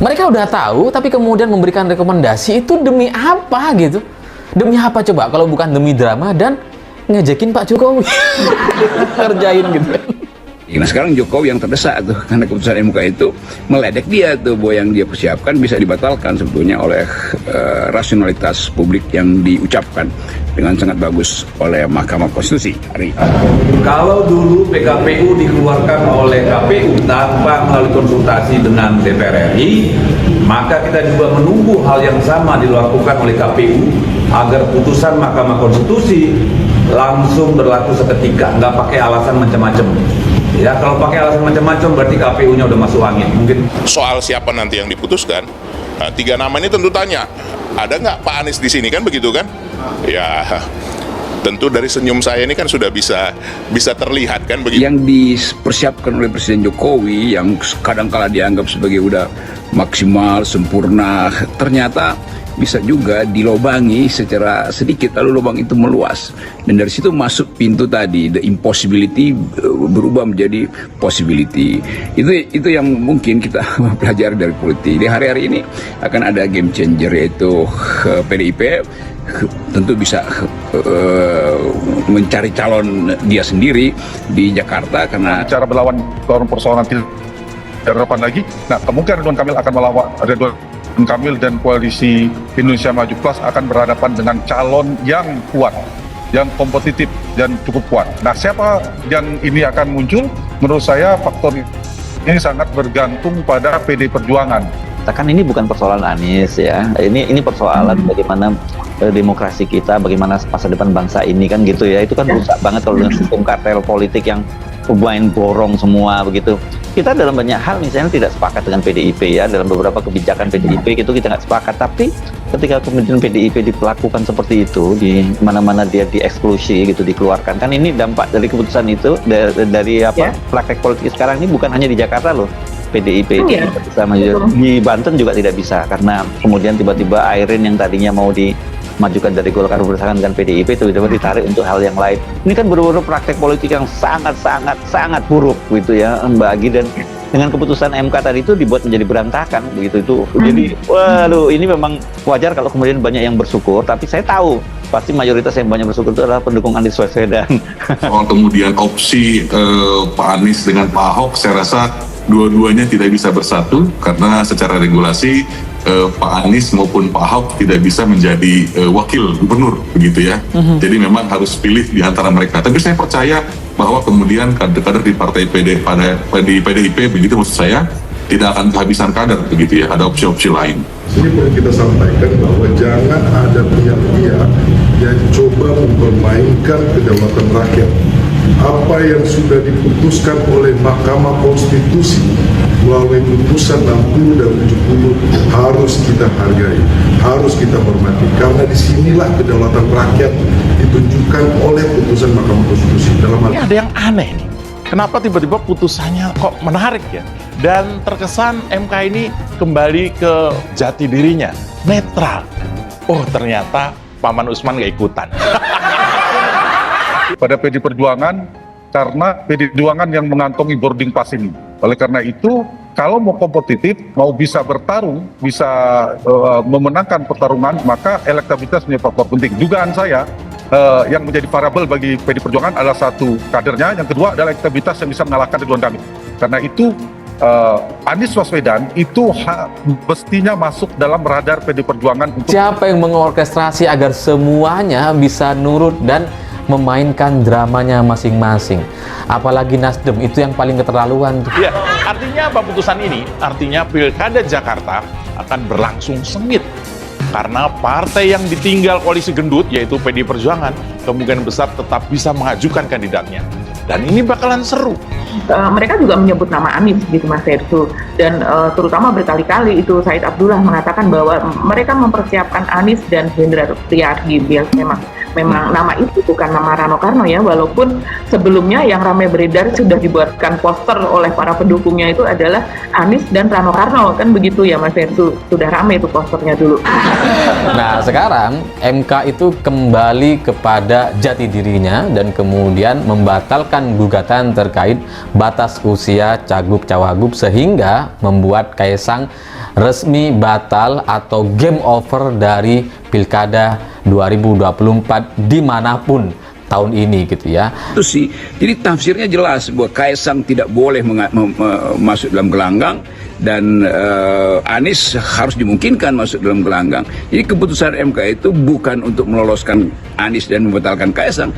Mereka udah tahu, tapi kemudian memberikan rekomendasi itu demi apa gitu? Demi apa coba? Kalau bukan demi drama dan ngejekin Pak Jokowi. Kerjain gitu. Nah sekarang Jokowi yang terdesak tuh karena keputusan MK itu meledek dia tuh bahwa yang dia persiapkan bisa dibatalkan sebetulnya oleh rasionalitas publik yang diucapkan dengan sangat bagus oleh Mahkamah Konstitusi hari ini. Kalau dulu PKPU dikeluarkan oleh KPU tanpa melalui konsultasi dengan DPR RI, maka kita juga menunggu hal yang sama dilakukan oleh KPU agar putusan Mahkamah Konstitusi langsung berlaku seketika, nggak pakai alasan macam-macam. Ya, kalau pakai alasan macam-macam berarti KPU-nya udah masuk angin. Mungkin soal siapa nanti yang diputuskan, nah, 3 nama ini tentu tanya, ada nggak Pak Anies di sini kan begitu kan? Ya, tentu dari senyum saya ini kan sudah bisa terlihat kan begitu. Yang dipersiapkan oleh Presiden Jokowi yang kadang-kala dianggap sebagai udah maksimal, sempurna, ternyata bisa juga dilobangi secara sedikit lalu lubang itu meluas dan dari situ masuk pintu tadi, the impossibility berubah menjadi possibility. Itu yang mungkin kita pelajari dari politik. Di hari-hari ini akan ada game changer yaitu PDIP tentu bisa mencari calon dia sendiri di Jakarta karena cara berlawan persoalan tidak relevan lagi. Nah, kemungkinan Ridwan Kamil akan melawan Ridwan Kamil dan koalisi Indonesia Maju Plus akan berhadapan dengan calon yang kuat, yang kompetitif dan cukup kuat. Nah, siapa yang ini akan muncul? Menurut saya faktor ini sangat bergantung pada PD Perjuangan. Kan ini bukan persoalan Anies ya, ini persoalan bagaimana demokrasi kita, bagaimana masa depan bangsa ini kan gitu ya. Itu kan rusak banget kalau dengan sistem kartel politik yang main borong semua begitu. Kita dalam banyak hal misalnya tidak sepakat dengan PDIP ya, dalam beberapa kebijakan PDIP itu kita nggak sepakat, tapi ketika kemudian PDIP diperlakukan seperti itu, di mana-mana dia dieksklusi gitu, dikeluarkan, kan ini dampak dari keputusan itu, dari praktek politik sekarang ini bukan hanya di Jakarta loh. PDIP itu bisa maju, di Banten juga tidak bisa, karena kemudian tiba-tiba Airin yang tadinya mau dimajukan dari Golkar bersama dengan PDIP tiba-tiba ditarik untuk hal yang lain. Ini kan benar-benar praktek politik yang sangat buruk gitu ya Mbak Agi, dan dengan keputusan MK tadi itu dibuat menjadi berantakan begitu itu. Jadi waduh, ini memang wajar kalau kemudian banyak yang bersyukur, tapi saya tahu pasti mayoritas yang banyak bersyukur itu adalah pendukung Anies Baswedan. Soal kemudian opsi Pak Anies dengan Pak Ahok, saya rasa dua-duanya tidak bisa bersatu karena secara regulasi Pak Anies maupun Pak Ahok tidak bisa menjadi wakil gubernur begitu ya. Jadi memang harus pilih di antara mereka. Tapi saya percaya bahwa kemudian kader-kader di partai PDIP begitu maksud saya tidak akan kehabisan kader begitu ya. Ada opsi-opsi lain. Ini perlu kita sampaikan bahwa jangan ada pihak-pihak yang coba mempermainkan kedaulatan rakyat. Apa yang sudah diputuskan oleh Mahkamah Konstitusi melalui putusan 60 dan 70 harus kita hargai, harus kita hormati, karena disinilah kedaulatan rakyat ditunjukkan oleh putusan Mahkamah Konstitusi. Dalam hal ini ada yang aneh nih, kenapa tiba-tiba putusannya kok menarik ya, dan terkesan MK ini kembali ke jati dirinya, netral. Oh ternyata Paman Usman gak ikutan. Pada PD Perjuangan, karena PD Perjuangan yang mengantongi boarding pass ini. Oleh karena itu, kalau mau kompetitif, mau bisa bertarung, bisa memenangkan pertarungan, maka elektabilitas menjadi faktor penting. Dugaan saya, yang menjadi variabel bagi PD Perjuangan adalah satu, kadernya, yang kedua adalah elektabilitas yang bisa mengalahkan Ridwan Kamil. Karena itu, Anies Baswedan itu mestinya masuk dalam radar PD Perjuangan. Siapa yang mengorkestrasi agar semuanya bisa nurut dan memainkan dramanya masing-masing? Apalagi Nasdem, itu yang paling keterlaluan tuh. Ya, artinya apa putusan ini? Artinya Pilkada Jakarta akan berlangsung sengit karena partai yang ditinggal koalisi gendut yaitu PD Perjuangan kemungkinan besar tetap bisa mengajukan kandidatnya, dan ini bakalan seru. Mereka juga menyebut nama Anies gitu Mas Hersu, dan terutama berkali-kali itu Said Abdullah mengatakan bahwa mereka mempersiapkan Anies dan Hendra Priyadi. Memang nama itu bukan nama Rano Karno ya, walaupun sebelumnya yang ramai beredar sudah dibuatkan poster oleh para pendukungnya itu adalah Anies dan Rano Karno, kan begitu ya Mas Hersu, sudah ramai itu posternya dulu. Nah sekarang MK itu kembali kepada jati dirinya dan kemudian membatalkan gugatan terkait batas usia cagup cawagup, sehingga membuat Kaisang resmi batal atau game over dari Pilkada 2024 dimanapun tahun ini gitu ya. Itu sih, jadi tafsirnya jelas bahwa Kaisang tidak boleh masuk dalam gelanggang dan Anies harus dimungkinkan masuk dalam gelanggang. Jadi keputusan MK itu bukan untuk meloloskan Anies dan membatalkan Kaisang.